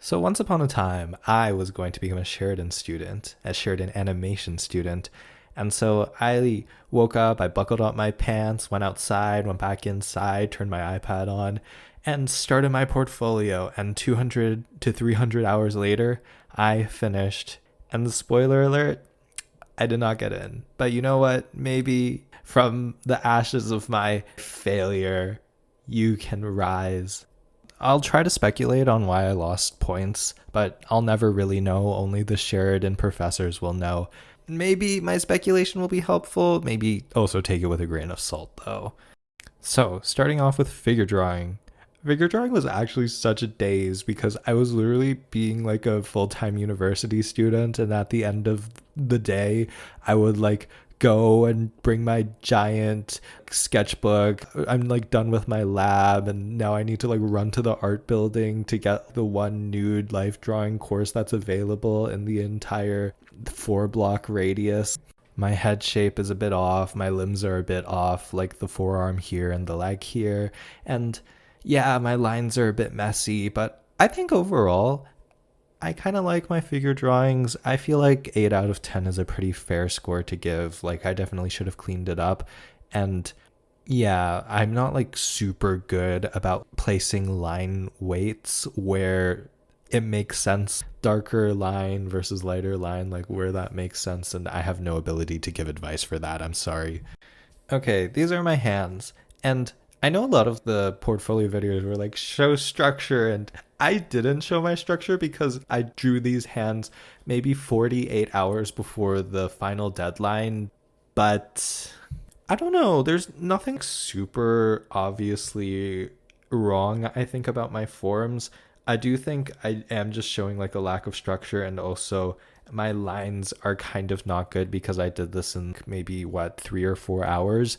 So once upon a time, I was going to become a Sheridan student, a Sheridan animation student. And so I woke up, I buckled up my pants, went outside, went back inside, turned my iPad on, and started my portfolio. And 200 to 300 hours later, I finished. And spoiler alert, I did not get in. But you know what? Maybe from the ashes of my failure, you can rise. I'll try to speculate on why I lost points, but I'll never really know. Only the Sheridan professors will know. Maybe my speculation will be helpful. Maybe also take it with a grain of salt, though. So, starting off with figure drawing. Figure drawing was actually such a daze because I was literally being like a full time university student, and at the end of the day, I would like go and bring my giant sketchbook. I'm like done with my lab, and now I need to like run to the art building to get the one nude life drawing course that's available in the entire 4 block radius. My head shape is a bit off, my limbs are a bit off, like the forearm here and the leg here. And yeah, my lines are a bit messy, but I think overall, I kind of like my figure drawings. I feel like 8 out of 10 is a pretty fair score to give. Like, I definitely should have cleaned it up. And yeah, I'm not like super good about placing line weights where it makes sense. Darker line versus lighter line, like where that makes sense. And I have no ability to give advice for that. I'm sorry. Okay, these are my hands. And I know a lot of the portfolio videos were like, show structure. And I didn't show my structure because I drew these hands maybe 48 hours before the final deadline. But I don't know. There's nothing super obviously wrong, I think, about my forms. I do think I am just showing like a lack of structure, and also my lines are kind of not good because I did this in maybe what 3 or 4 hours.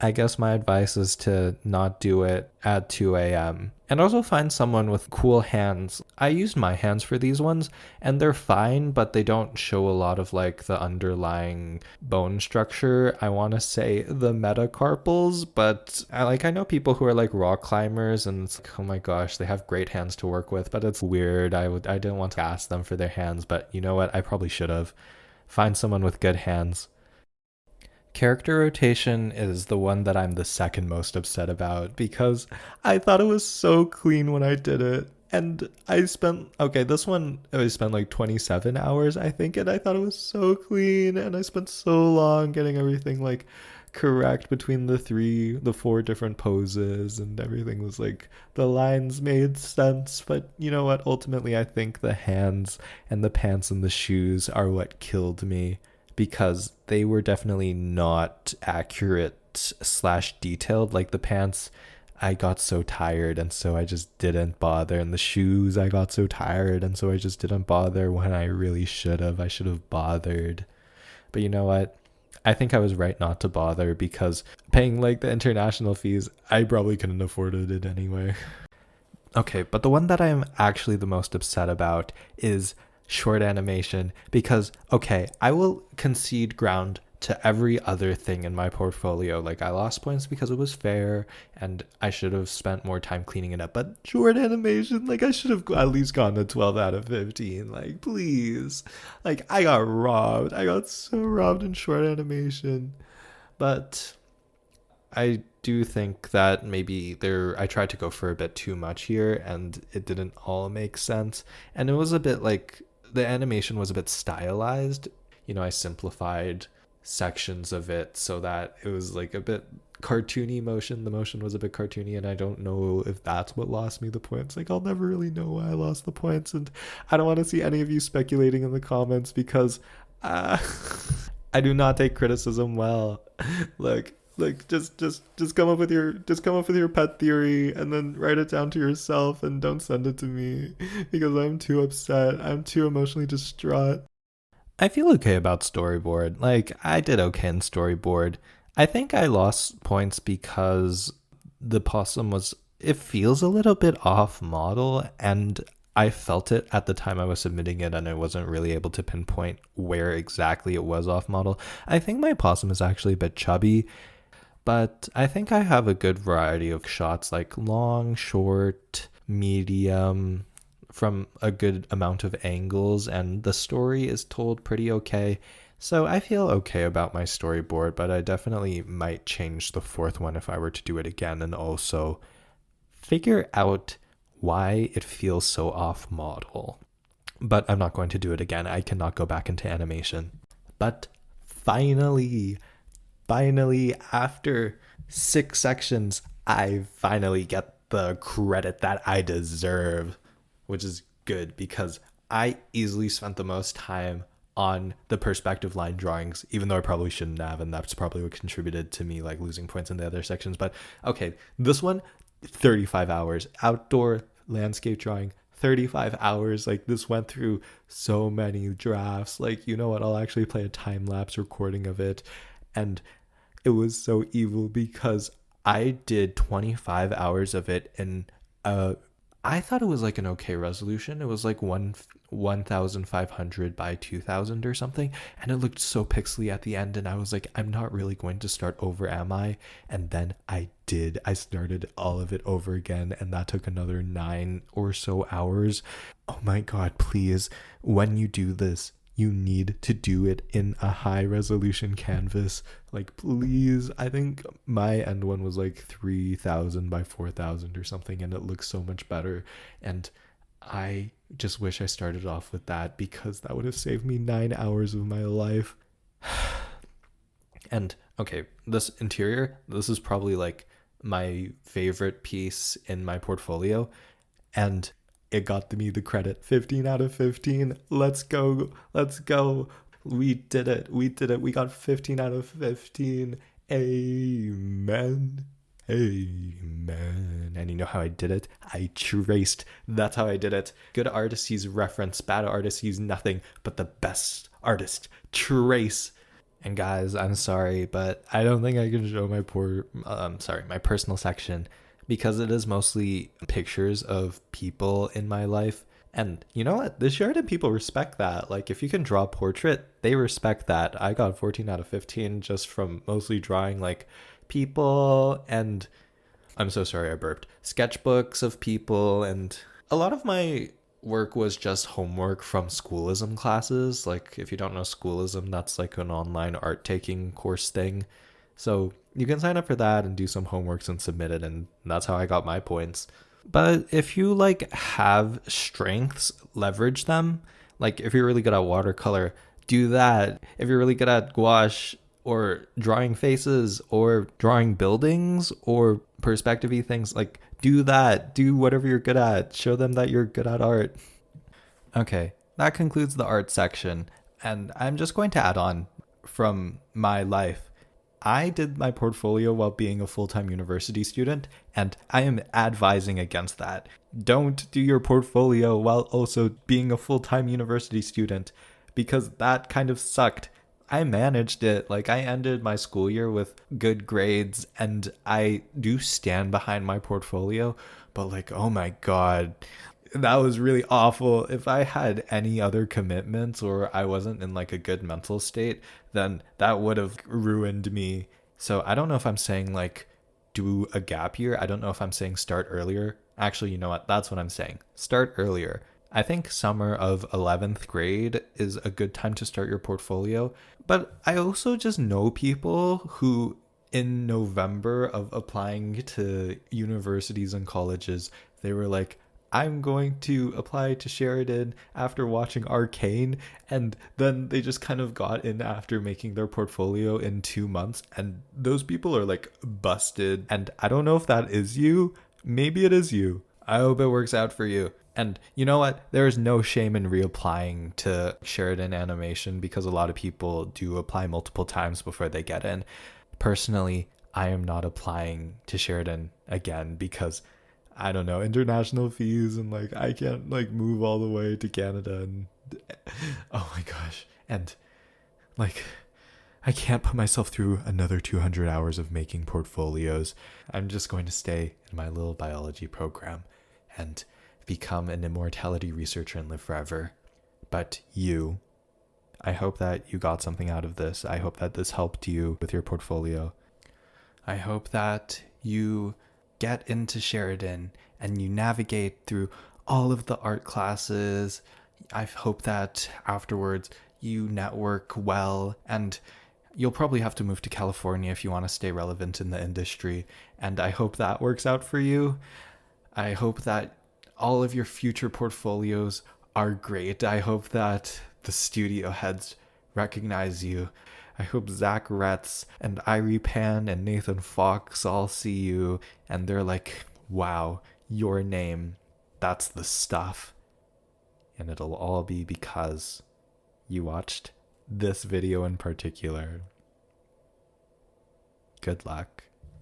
I guess my advice is to not do it at 2 a.m. And also find someone with cool hands. I used my hands for these ones and they're fine, but they don't show a lot of like the underlying bone structure. I want to say the metacarpals, but I know people who are like rock climbers and it's like, oh my gosh, they have great hands to work with, but it's weird. I didn't want to ask them for their hands, but you know what? I probably should have. Find someone with good hands. Character rotation is the one that I'm the second most upset about because I thought it was so clean when I did it. And I spent, okay, this one I spent like 27 hours, I think, and I thought it was so clean. And I spent so long getting everything like correct between the four different poses, and everything was like the lines made sense. But you know what? Ultimately, I think the hands and the pants and the shoes are what killed me because they were definitely not accurate slash detailed. Like the pants, I got so tired and so I just didn't bother. And the shoes, I got so tired and so I just didn't bother when I really should have. I should have bothered. But you know what? I think I was right not to bother because paying like the international fees, I probably couldn't afford it anyway. Okay, but the one that I'm actually the most upset about is short animation because, okay, I will concede ground to every other thing in my portfolio. Like, I lost points because it was fair and I should have spent more time cleaning it up. But short animation, like, I should have at least gone to 12 out of 15. Like, please. Like, I got robbed. I got so robbed in short animation. But I do think that maybe I tried to go for a bit too much here and it didn't all make sense. And it was a bit like the animation was a bit stylized. I simplified sections of it so that it was like a bit cartoony motion. The motion was a bit cartoony, and I don't know if that's what lost me the points. Like, I'll never really know why I lost the points, and I don't want to see any of you speculating in the comments because uh, I do not take criticism well. Like, just come up with your pet theory and then write it down to yourself and don't send it to me because I'm too upset. I'm too emotionally distraught. I feel okay about Storyboard. Like, I did okay in Storyboard. I think I lost points because the possum was, it feels a little bit off model, and I felt it at the time I was submitting it, and I wasn't really able to pinpoint where exactly it was off model. I think my possum is actually a bit chubby, but I think I have a good variety of shots like long, short, medium. from a good amount of angles, and the story is told pretty okay. So I feel okay about my storyboard, but I definitely might change the fourth one if I were to do it again, and also figure out why it feels so off model. But I'm not going to do it again. I cannot go back into animation. But finally, after 6 sections, I finally get the credit that I deserve, which is good because I easily spent the most time on the perspective line drawings, even though I probably shouldn't have, and that's probably what contributed to me like losing points in the other sections. But okay, this one, 35 hours. Outdoor landscape drawing, 35 hours. Like, this went through so many drafts. Like, you know what? I'll actually play a time lapse recording of it. And it was so evil because I did 25 hours of it in I thought it was like an okay resolution. It was like 1500 by 2000 or something, and it looked so pixely at the end, and I was like, I'm not really going to start over, am I? And then I did. I started all of it over again, and that took another 9 or so hours. Oh my god, please, when you do this, you need to do it in a high resolution canvas. Like, please. I think my end one was like 3000 by 4000 or something, and it looks so much better. And I just wish I started off with that, because that would have saved me 9 hours of my life. And okay, this interior, this is probably like my favorite piece in my portfolio, and it got me the credit. 15 out of 15. Let's go. We did it. We got 15 out of 15. Amen. And you know how I did it? I traced. That's how I did it. Good artists use reference. Bad artists use nothing. But the best artist, trace. And guys, I'm sorry, but I don't think I can show my my personal section, because it is mostly pictures of people in my life. And you know what? The Sheridan people respect that. Like, if you can draw a portrait, they respect that. I got 14 out of 15 just from mostly drawing like people, and I'm so sorry I burped. Sketchbooks of people, and a lot of my work was just homework from schoolism classes. Like, if you don't know schoolism, that's like an online art taking course thing. So you can sign up for that and do some homeworks and submit it, and that's how I got my points. But if you like have strengths, leverage them. Like, if you're really good at watercolor, do that. If you're really good at gouache or drawing faces or drawing buildings or perspective-y things, like, do that. Do whatever you're good at. Show them that you're good at art. Okay, that concludes the art section, and I'm just going to add on from my life. I did my portfolio while being a full-time university student, and I am advising against that. Don't do your portfolio while also being a full-time university student, because that kind of sucked. I managed it. Like, I ended my school year with good grades, and I do stand behind my portfolio, but like, oh my god, that was really awful. If I had any other commitments, or I wasn't in like a good mental state, then that would have ruined me. So I don't know if I'm saying like do a gap year. I don't know if I'm saying start earlier. Actually, you know what? That's what I'm saying. Start earlier. I think summer of 11th grade is a good time to start your portfolio. But I also just know people who, in November of applying to universities and colleges, they were like, I'm going to apply to Sheridan after watching Arcane, and then they just kind of got in after making their portfolio in 2 months, and those people are like busted. And I don't know if that is you. Maybe it is you. I hope it works out for you. And you know what? There is no shame in reapplying to Sheridan Animation, because a lot of people do apply multiple times before they get in. Personally, I am not applying to Sheridan again because, I don't know, international fees, and like I can't like move all the way to Canada, and oh my gosh. And like, I can't put myself through another 200 hours of making portfolios. I'm just going to stay in my little biology program and become an immortality researcher and live forever. But you, I hope that you got something out of this. I hope that this helped you with your portfolio. I hope that you get into Sheridan and you navigate through all of the art classes. I hope that afterwards you network well, and you'll probably have to move to California if you want to stay relevant in the industry. And I hope that works out for you. I hope that all of your future portfolios are great. I hope that the studio heads recognize you. I hope Zach Retz and Irie Pan and Nathan Fox all see you and they're like, wow, your name, that's the stuff. And it'll all be because you watched this video in particular. Good luck.